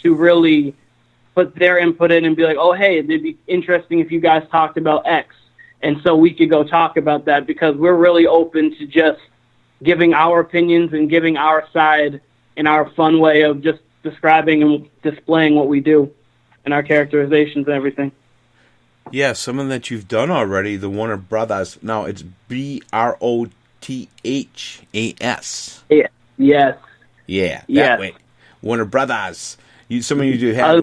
to really put their input in and be like, oh, hey, it'd be interesting if you guys talked about X. And so we could go talk about that, because we're really open to just giving our opinions and giving our side in our fun way of just describing and displaying what we do and our characterizations and everything. Yeah, something that you've done already, the Warner Brothas. Now it's Brothas. Yeah. Yes. Yeah, yes. that way. Warner Brothas. Some of you do have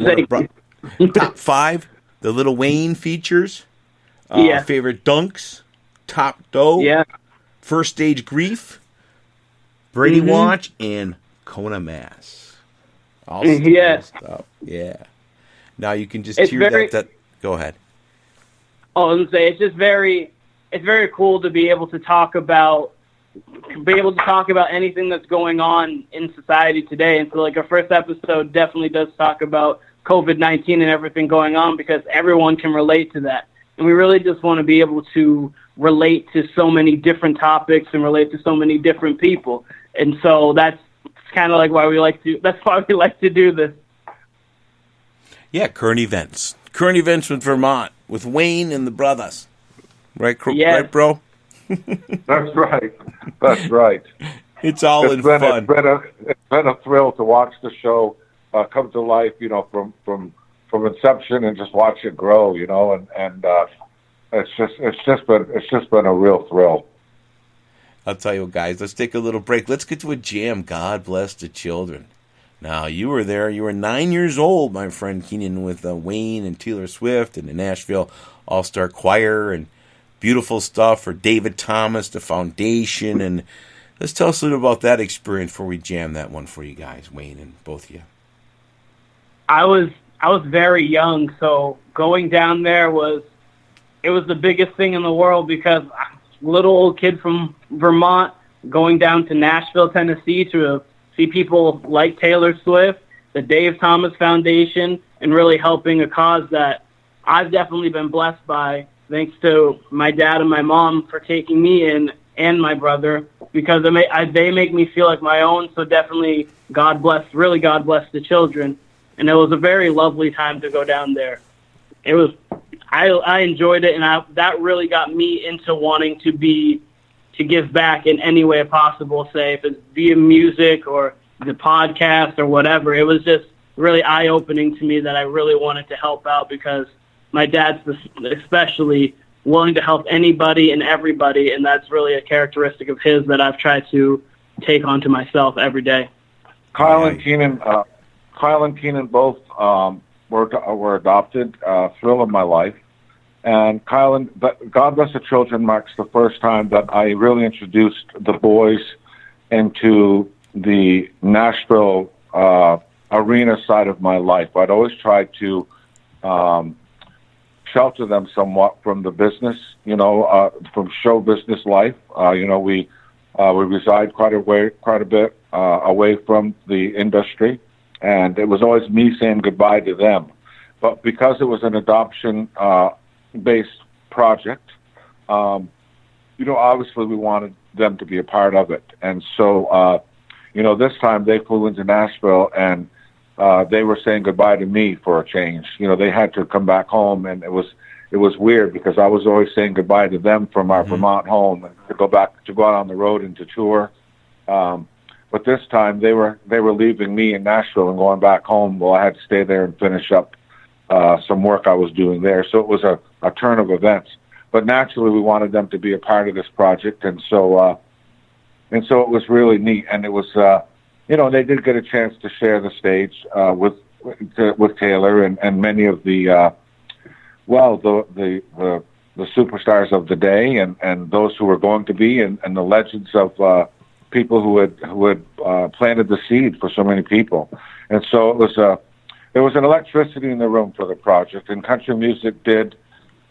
top 5, the Lil Wayne features. Favorite dunks, Top Dough, First Stage Grief, Brady Watch, and Kona Mass. All stuff. Yeah. Now you can just hear that. Go ahead. I was gonna say it's very cool to be able to talk about anything that's going on in society today. And so, like, our first episode definitely does talk about COVID-19 and everything going on, because everyone can relate to that. And we really just want to be able to relate to so many different topics and relate to so many different people. And so that's kind of like why we like to do this. Yeah, current events with Vermont, with Wayne and the Brothas. Right, right, bro? That's right. It's all fun. It's been a thrill to watch the show come to life, from inception, and just watch it grow, and it's just been a real thrill. I'll tell you what, guys, let's take a little break. Let's get to a jam. God bless the children. Now, you were there. You were 9 years old, my friend Keenan, with Wayne and Taylor Swift and the Nasville All-Star Choir, and beautiful stuff for David Thomas, the foundation. And let's tell us a little about that experience before we jam that one for you guys, Wayne and both of you. I was very young, so going down there was the biggest thing in the world, because I'm a little old kid from Vermont going down to Nashville, Tennessee to see people like Taylor Swift, the Dave Thomas Foundation, and really helping a cause that I've definitely been blessed by, thanks to my dad and my mom for taking me in, and my brother, because they make me feel like my own. So definitely God bless the children. And it was a very lovely time to go down there. I enjoyed it, and that really got me into wanting to give back in any way possible, say if it's via music or the podcast or whatever. It was just really eye-opening to me that I really wanted to help out, because my dad's especially willing to help anybody and everybody, and that's really a characteristic of his that I've tried to take onto myself every day. Kyle and Keenan both were adopted. Thrill of my life. And but God Bless the Children marks the first time that I really introduced the boys into the Nashville arena side of my life. I'd always tried to shelter them somewhat from the business, from show business life. We reside quite a bit away from the industry, and it was always me saying goodbye to them. But because it was an adoption based project, obviously we wanted them to be a part of it. And so, this time they flew into Nashville, and they were saying goodbye to me for a change. They had to come back home, and it was weird, because I was always saying goodbye to them from our Vermont home, and to go out on the road and to tour. But this time they were leaving me in Nashville and going back home. Well, I had to stay there and finish up some work I was doing there. So it was a turn of events. But naturally, we wanted them to be a part of this project, and so it was really neat. And it was, they did get a chance to share the stage with Taylor and many of the superstars of the day, and those who were going to be, and the legends of people who had planted the seed for so many people. And so there was an electricity in the room for the project, and country music did,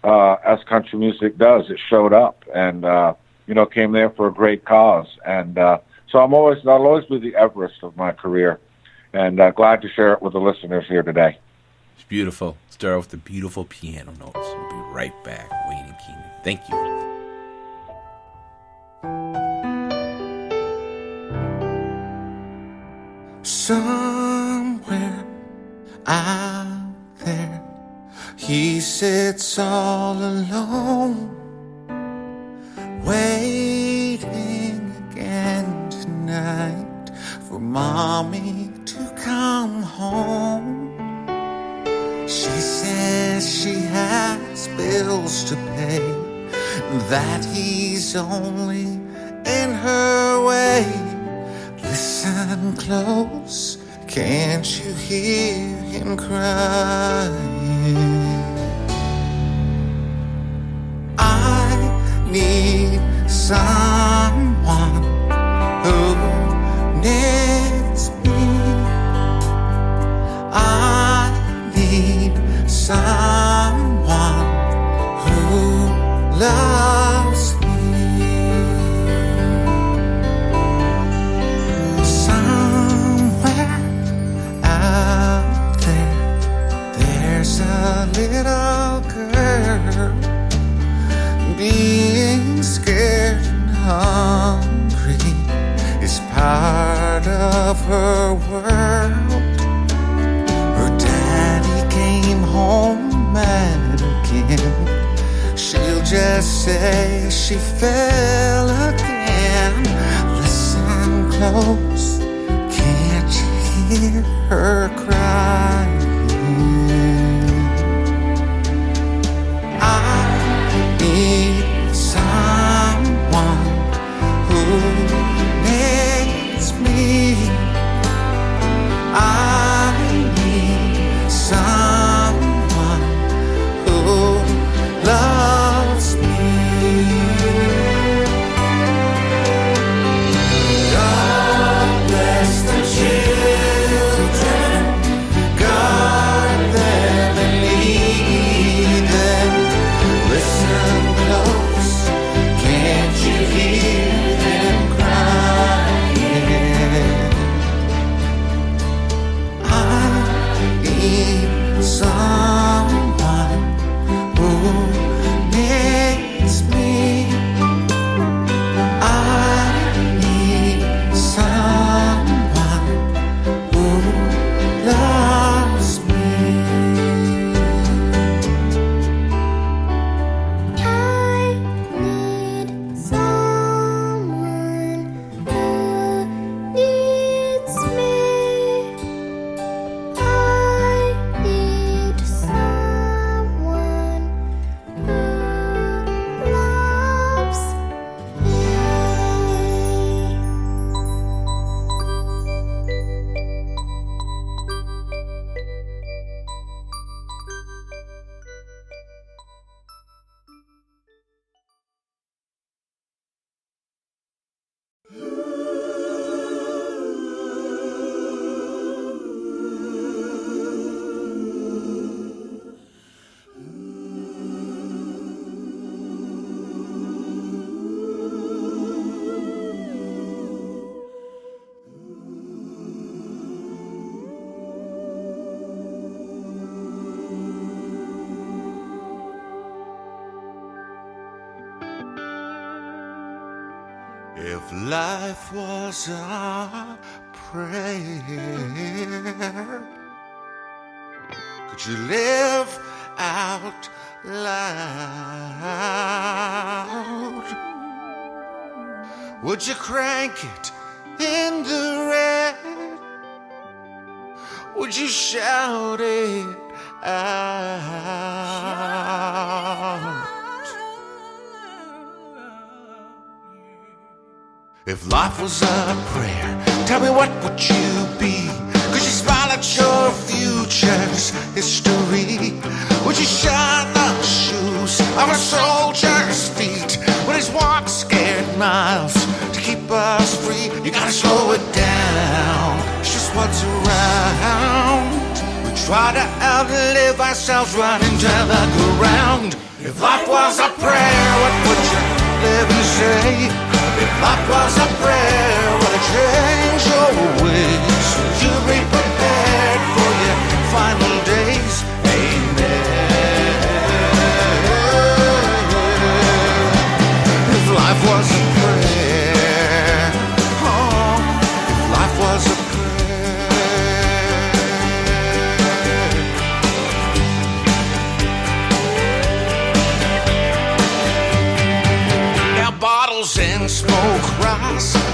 as country music does. It showed up and, came there for a great cause. And so I'll always be the Everest of my career, and glad to share it with the listeners here today. It's beautiful. Start off with the beautiful piano notes. We'll be right back. Wayne and Keenan. Thank you. Somewhere Out there, he sits all alone, waiting again tonight for mommy to come home. She says she has bills to pay, that he's only in her way. Listen close, can't you hear him crying? I need someone who needs me. I need someone who loves me. Somewhere out there, there's a little girl being scared and hungry is part of her world. Her daddy came home mad again. She'll just say she fell again. Listen close, can't you hear her crying? I need someone who needs me. I need someone who loves me. God bless the children, guard them and lead them. Listen close, can't you hear them crying? I need someone who needs me. I need someone who loves me. I need someone who needs me. I need someone who loves me. If life was a prayer, could you live out loud? Would you crank it in the red? Would you shout it out? If life was a prayer, tell me what would you be? Could you smile at your future's history? Would you shine the shoes of a soldier's feet when he's walked scared miles to keep us free? You gotta slow it down, it's just what's around. We try to outlive ourselves running to the ground. If life was a prayer, what would you live and say? If life was a prayer, would it change your ways? Would you be prepared for your final days? Amen. If life was a prayer, oh, if life was a prayer.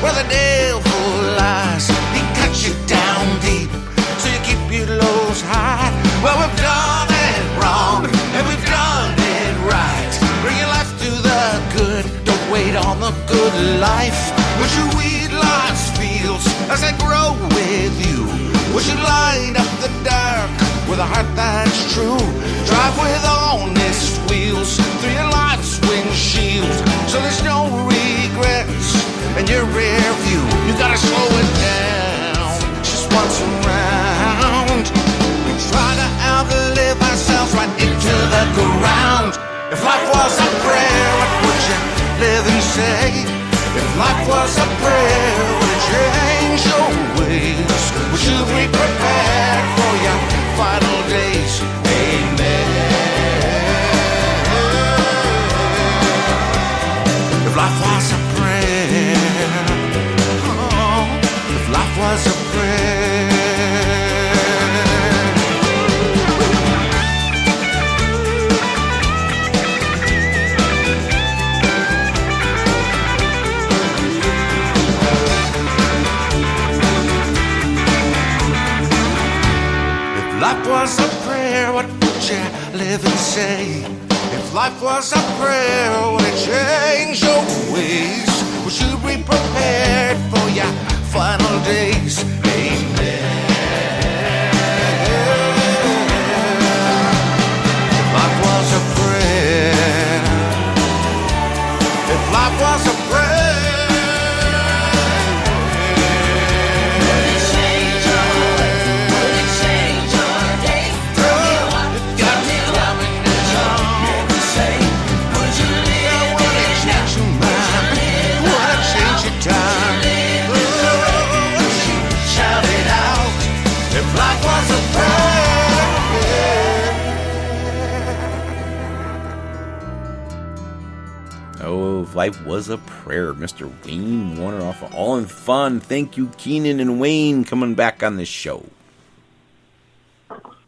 where the devil lies. He cuts you down deep, so you keep your lows high. Well, we've done it wrong, and we've done it right. Bring your life to the good, don't wait on the good life. Would you weed life's fields as they grow with you? Would you light up the dark with a heart that's true? Drive with honest wheels through your life's windshield, so there's no regrets in your rear view. You gotta slow it down just once around. We try to outlive ourselves right into the ground. If life was a prayer, what would you live and say? If life was a prayer, would it change your ways? Would you be prepared for your final days? Amen. If life was a prayer, oh, if life was a prayer. If life was a prayer, what would you live and say? If life was a prayer, would it change your ways? Would you be prepared for your final days? Amen. If life was a prayer, if life was a prayer, Oh, if life was a prayer. Mr. Wayne Warner off of All in Fun. Thank you, Keenan and Wayne, coming back on the show.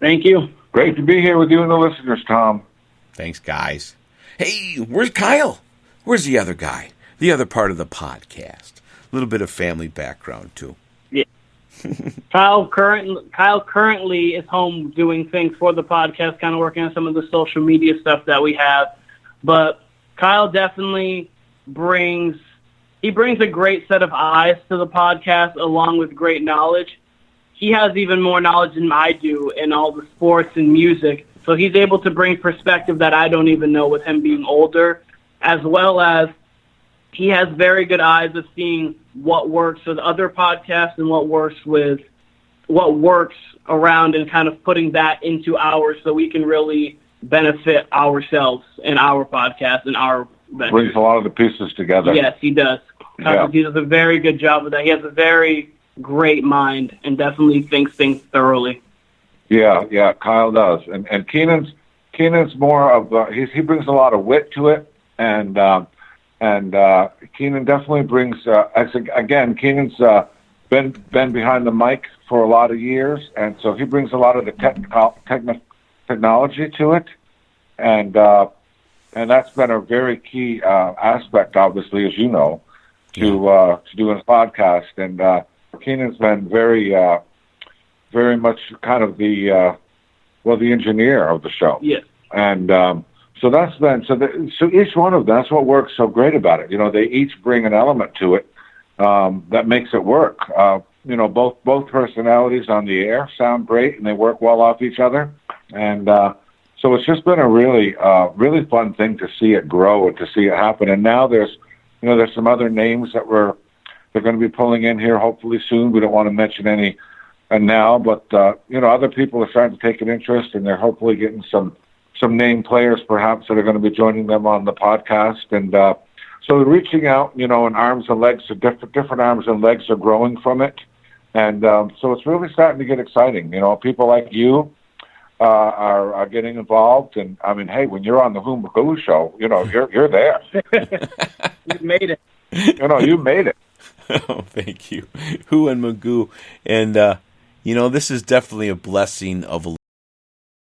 Thank you. Great to be here with you and the listeners, Tom. Thanks, guys. Hey, where's Kyle? Where's the other guy? The other part of the podcast. A little bit of family background, too. Yeah. Kyle currently is home doing things for the podcast, kind of working on some of the social media stuff that we have. But Kyle definitely brings a great set of eyes to the podcast, along with great knowledge. He has even more knowledge than I do in all the sports and music, so he's able to bring perspective that I don't even know with him being older, as well as he has very good eyes of seeing what works with other podcasts and what works around, and kind of putting that into ours so we can really benefit ourselves and our podcast and our ventures. Brings a lot of the pieces together. Yes, he does. Yeah. He does a very good job of that. He has a very great mind and definitely thinks things thoroughly. Yeah, Kyle does. And Keenan's more of he brings a lot of wit to it, and Keenan definitely brings again, Keenan's been behind the mic for a lot of years, and so he brings a lot of the technology to it, and that's been a very key aspect, obviously, as you know, to doing a podcast. And Keenan's been very much kind of the engineer of the show. Yes. And so that's been so each one of them. That's what works so great about it. You know, they each bring an element to it that makes it work. Both personalities on the air sound great, and they work well off each other. And so it's just been a really fun thing to see it grow and to see it happen. And now there's some other names that they're going to be pulling in here hopefully soon. We don't want to mention any now, but other people are starting to take an interest, and they're hopefully getting some name players perhaps that are going to be joining them on the podcast. And so reaching out, and arms and legs, different arms and legs are growing from it. And so it's really starting to get exciting. People like you are getting involved. And I mean, hey, when you're on the Who Magoo show, you're there. You made it. You made it. Oh, thank you. Who and Magoo. And, this is definitely a blessing of